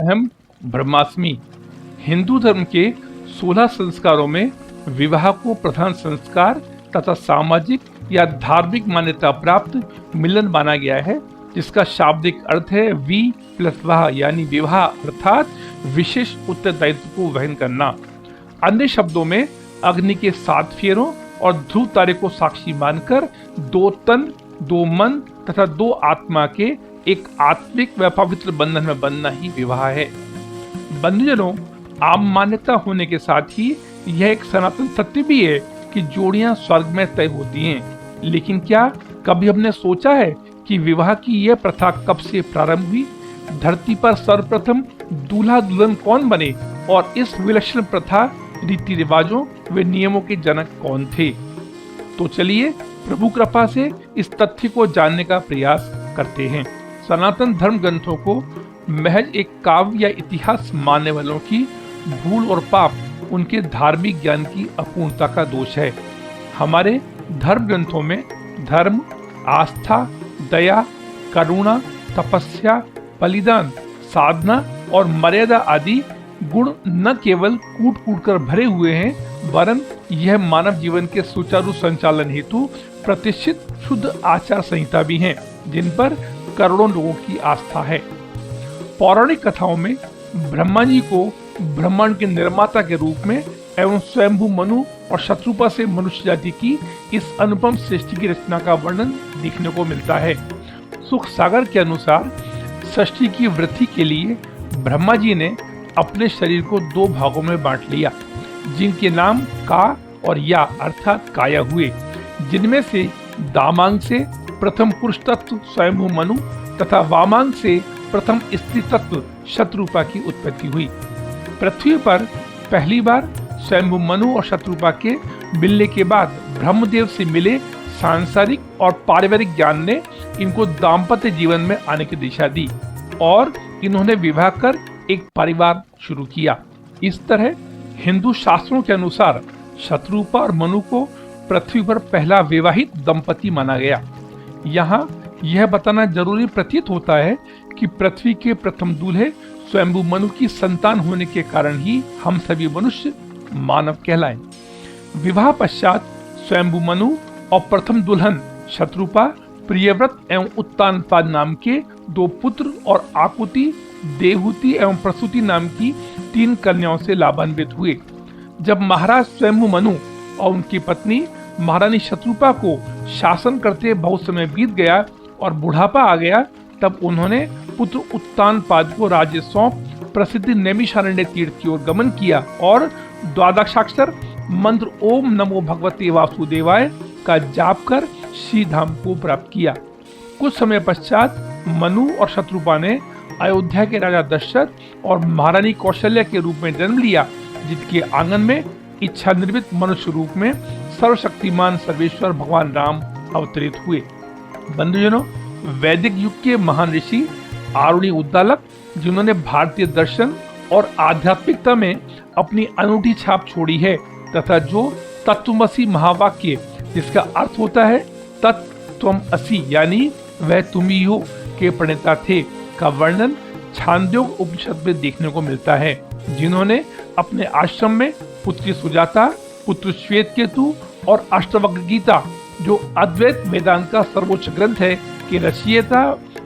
ब्रह्मोपहम ब्रह्मास्मि। हिंदू धर्म के 16 संस्कारों में विवाह को प्रधान संस्कार तथा सामाजिक या धार्मिक मान्यता प्राप्त मिलन माना गया है, जिसका शाब्दिक अर्थ है वी प्लस वाह, यानी विवाह अर्थात विशेष उत्तरदायित्व को वहन करना। अन्य शब्दों में अग्नि के 7 फेरों और ध्रुव तारे को साक्षी मानकर 2 तन 2 मन तथा 2 आत्मा के एक आत्मिक व पवित्र बंधन में बंधना ही विवाह है। बंधुजनों, आम मान्यता होने के साथ ही यह एक सनातन सत्य भी है कि जोड़ियां स्वर्ग में तय होती हैं। लेकिन क्या कभी हमने सोचा है कि विवाह की यह प्रथा कब से प्रारंभ हुई? धरती पर सर्वप्रथम दूल्हा दुल्हन कौन बने और इस विलक्षण प्रथा, रीति रिवाजों व नियमों के जनक कौन थे? तो चलिए प्रभु कृपा से इस तथ्य को जानने का प्रयास करते हैं। सनातन धर्म ग्रंथों को महज एक काव्य या इतिहास मानने वालों की भूल और पाप उनके धार्मिक ज्ञान की अपूर्णता का दोष है। हमारे धर्म ग्रंथों में धर्म, आस्था, दया, करुणा, तपस्या, बलिदान, साधना और मर्यादा आदि गुण न केवल कूट कूट कर भरे हुए हैं, वरन यह मानव जीवन के सुचारू संचालन हेतु प्रतिष्ठित शुद्ध आचार संहिता भी हैं, जिन पर करोड़ों लोगों की आस्था है। पौराणिक कथाओं में ब्रह्मा जी को ब्रह्मांड के निर्माता के रूप में एवं स्वयंभू मनु और शत्रुपा से मनुष्य जाति की इस अनुपम सृष्टि की रचना का वर्णन देखने को मिलता है। सुख सागर के अनुसार सृष्टि की वृद्धि के लिए ब्रह्मा जी ने अपने शरीर को 2 भागों में बांट लिया, जिनके नाम का और या अर्थात काया हुए, जिनमें से दामांग से प्रथम पुरुष तत्व स्वयंभू मनु तथा वामांग से प्रथम स्त्री तत्व शत्रुपा की उत्पत्ति हुई। पृथ्वी पर पहली बार स्वयंभू मनु और शत्रुपा के मिलने के बाद ब्रह्मदेव से मिले सांसारिक और पारिवारिक ज्ञान ने इनको दाम्पत्य जीवन में आने की दिशा दी और इन्होंने विवाह कर एक परिवार शुरू किया। इस तरह हिंदू शास्त्रों के अनुसार शत्रुपा और मनु को पृथ्वी पर पहला विवाहित दंपति माना गया। यहाँ यह बताना जरूरी प्रतीत होता है कि पृथ्वी के प्रथम दूल्हे स्वयंभू मनु की संतान होने के कारण ही हम सभी मनुष्य मानव कहलाएं। विवाह पश्चात स्वयंभू मनु और प्रथम दुल्हन शत्रुपा प्रियव्रत एवं उत्तानपाद नाम के 2 पुत्र और आकुति, देवहूति एवं प्रसूति नाम की 3 कन्याओं से लाभान्वित हुए। जब महाराज स्वयंभू मनु और उनकी पत्नी महारानी शत्रुपा को शासन करते बहुत समय बीत गया और बुढ़ापा आ गया, तब उन्होंने पुत्र उत्तानपाद को राज्य सौंप प्रसिद्ध नैमिषारण्य तीर्थ की ओर गमन किया और द्वादशाक्षर मंत्र ओम नमो भगवते वासुदेवाय का जाप कर श्री धाम को प्राप्त किया। कुछ समय पश्चात मनु और शत्रुपा ने अयोध्या के राजा दशरथ और महारानी कौशल्या के रूप में जन्म लिया, जिनके आंगन में इच्छा निर्मित मनुष्य रूप में सर्वशक्तिमान सर्वेश्वर भगवान राम अवतरित हुए। बंधुजनों, वैदिक युग के महान ऋषि आरुणि उद्दालक, जिन्होंने भारतीय दर्शन और आध्यात्मिकता में अपनी अनूठी छाप छोड़ी है तथा जो तत्वमसि महावाक्य, जिसका अर्थ होता है तत्त्वम असि यानी वह तुम ही हो, के प्रणेता थे, का वर्णन छांदोग्य उपनिषद में देखने को मिलता है, जिन्होंने अपने आश्रम में पुत्री सुजाता, पुत्र श्वेतकेतु और अष्टावक्र गीता, जो अद्वैत वेदांत का सर्वोच्च ग्रंथ है, के रचयिता,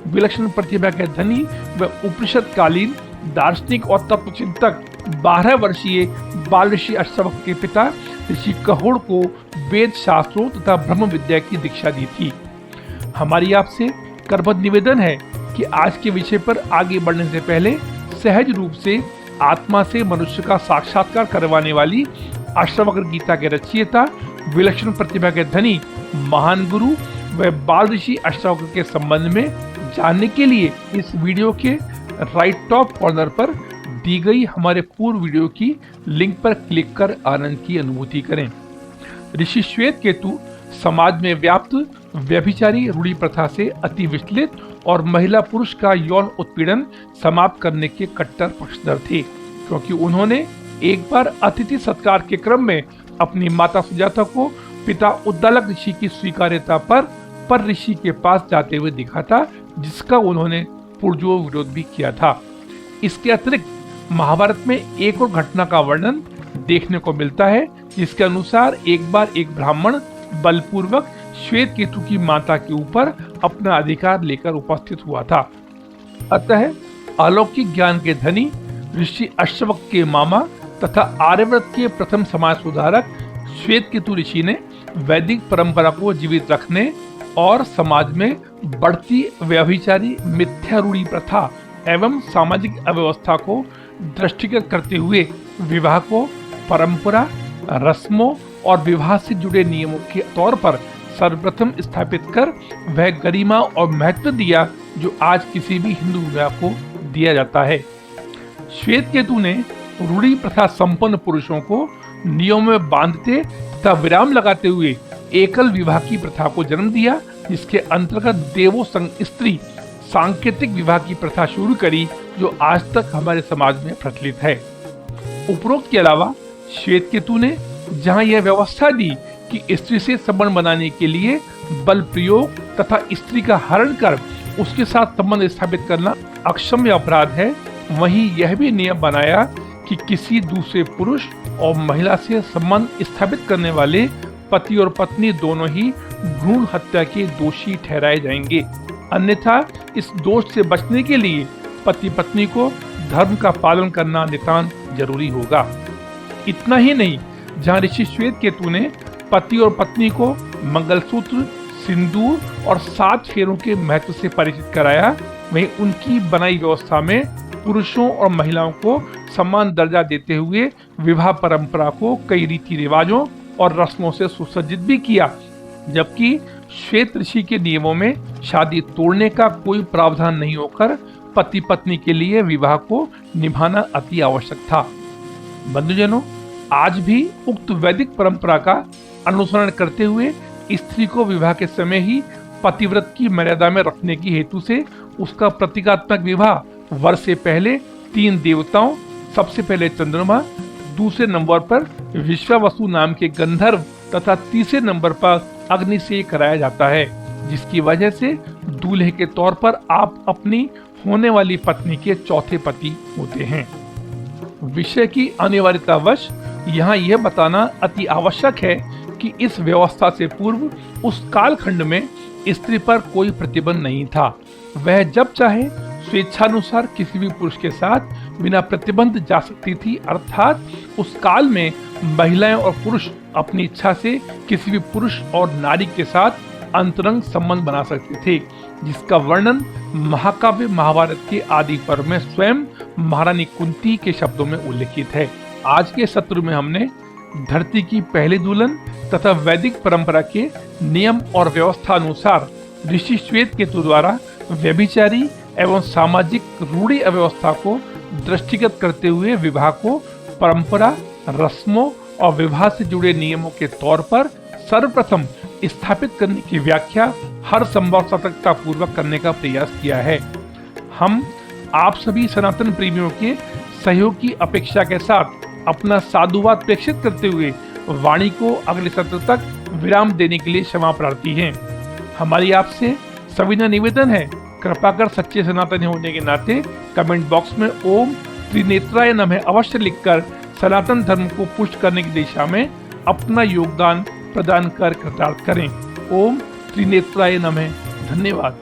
विलक्षण प्रतिभा के धनी व उपनिषद कालीन दार्शनिक और तत्वचिंतक 12 वर्षीय बाल ऋषि अष्टावक्र के पिता ऋषि कहोड़ को वेद शास्त्रों तथा ब्रह्म विद्या की दीक्षा दी थी। हमारी आपसे करबद्ध निवेदन है कि आज के विषय पर आगे बढ़ने से पहले सहज रूप से आत्मा से मनुष्य का साक्षात्कार करवाने वाली अष्टावक्र गीता के रचयिता, विलक्षण प्रतिभा के धनी, महान गुरु व बाल ऋषि अष्टावक्र के संबंध में जानने के लिए इस वीडियो के राइट टॉप कॉर्नर पर दी गई हमारे पूर्व वीडियो की लिंक पर क्लिक कर आनंद की अनुभूति करें। ऋषि श्वेतकेतु समाज में व्याप्त व्यभिचारी रूढ़ी प्रथा से अति विचलित और महिला पुरुष का यौन उत्पीड़न समाप्त करने के कट्टर पक्षधर थे, क्योंकि उन्होंने एक बार अतिथि सत्कार के क्रम में अपनी माता सुजाता को पिता उद्दालक ऋषि की स्वीकार्यता पर ऋषि के पास जाते हुए देखा था, जिसका उन्होंने पुरजोर विरोध भी किया था। इसके अतिरिक्त महाभारत में एक और घटना का वर्णन देखने को मिलता है, जिसके अनुसार एक बार एक ब्राह्मण बलपूर्वक श्वेत केतु की माता के ऊपर अपना अधिकार लेकर उपस्थित हुआ था। अतः अलौकिक ज्ञान के धनी ऋषि अश्वक के मामा तथा आर्यव्रत के प्रथम समाज सुधारक श्वेत केतु ऋषि ने वैदिक परंपरा को जीवित रखने और समाज में बढ़ती व्यभिचारी मिथ्या रूढ़ी प्रथा एवं सामाजिक अव्यवस्था को दृष्टिगत करते हुए विवाह को परंपरा, रस्मों और विवाह से जुड़े नियमों के तौर पर सर्वप्रथम स्थापित कर वह गरिमा और महत्व दिया जो आज किसी भी हिंदू विवाह को दिया जाता है। श्वेत केतु ने रूढ़ी प्रथा संपन्न पुरुषों को नियमों में बांधते तथा विराम लगाते हुए एकल विवाह की प्रथा को जन्म दिया, जिसके अंतर्गत देवों संग स्त्री सांकेतिक विवाह की प्रथा शुरू करी जो आज तक हमारे समाज में प्रचलित है। उपरोक्त के अलावा श्वेत केतु ने जहां यह व्यवस्था दी कि स्त्री से संबंध बनाने के लिए बल प्रयोग तथा स्त्री का हरण कर उसके साथ संबंध स्थापित करना अक्षम्य अपराध है, वहीं यह भी नियम बनाया कि किसी दूसरे पुरुष और महिला से संबंध स्थापित करने वाले पति और पत्नी दोनों ही भ्रूण हत्या के दोषी ठहराए जाएंगे। अन्यथा इस दोष से बचने के लिए पति पत्नी को धर्म का पालन करना नितांत जरूरी होगा। इतना ही नहीं, जहाँ ऋषि श्वेत केतु ने पति और पत्नी को मंगलसूत्र, सिंदूर और 7 फेरों के महत्व से परिचित कराया, वहीं उनकी बनाई व्यवस्था में पुरुषों और महिलाओं को समान दर्जा देते हुए विवाह परंपरा को कई रीति रिवाजों और रस्मों से सुसज्जित भी किया। जबकि श्वेत ऋषि के नियमों में शादी तोड़ने का कोई प्रावधान नहीं होकर पति पत्नी के लिए विवाह को निभाना अति आवश्यक था। बंधुजनों, आज भी उक्त वैदिक परंपरा का अनुसरण करते हुए स्त्री को विवाह के समय ही पतिव्रत की मर्यादा में रखने की हेतु से उसका प्रतीकात्मक विवाह वर्ष से पहले 3 देवताओं, सबसे पहले चंद्रमा, दूसरे नंबर पर विश्वावसु नाम के गंधर्व तथा तीसरे नंबर पर अग्नि से कराया जाता है, जिसकी वजह से दूल्हे के तौर पर आप अपनी होने वाली पत्नी के चौथे पति होते हैं। विषय की अनिवार्यतावश यहाँ यह बताना अति आवश्यक है कि इस व्यवस्था से पूर्व उस कालखंड में स्त्री पर कोई प्रतिबंध नहीं था। वह जब चाहे स्वेच्छानुसार किसी भी पुरुष के साथ बिना प्रतिबंध जा सकती थी, अर्थात उस काल में महिलाएं और पुरुष अपनी इच्छा से किसी भी पुरुष और नारी के साथ अंतरंग संबंध बना सकते थे, जिसका वर्णन महाकाव्य महाभारत के आदि पर्व में स्वयं महारानी कुंती के शब्दों में उल्लेखित है। आज के सत्र में हमने धरती की पहली दुल्हन तथा वैदिक परंपरा के नियम और व्यवस्था अनुसार ऋषि श्वेत केतु द्वारा व्यभिचारी एवं सामाजिक रूढ़ी अव्यवस्था को दृष्टिगत करते हुए विवाह को परंपरा, रस्मों और विवाह से जुड़े नियमों के तौर पर सर्वप्रथम स्थापित करने की व्याख्या हर संभव सतर्कता पूर्वक करने का प्रयास किया है। हम आप सभी सनातन प्रेमियों के सहयोग की अपेक्षा के साथ अपना साधुवाद प्रेषित करते हुए वाणी को अगले सत्र तक विराम देने के लिए क्षमा प्रार्थी हैं। हमारी आपसे सविनय निवेदन है, कृपा कर सच्चे सनातनी होने के नाते कमेंट बॉक्स में ओम त्रिनेत्राय नमः अवश्य लिखकर सनातन धर्म को पुष्ट करने की दिशा में अपना योगदान प्रदान कर कृतार्थ करें। ओम त्रिनेत्राय नमः। धन्यवाद।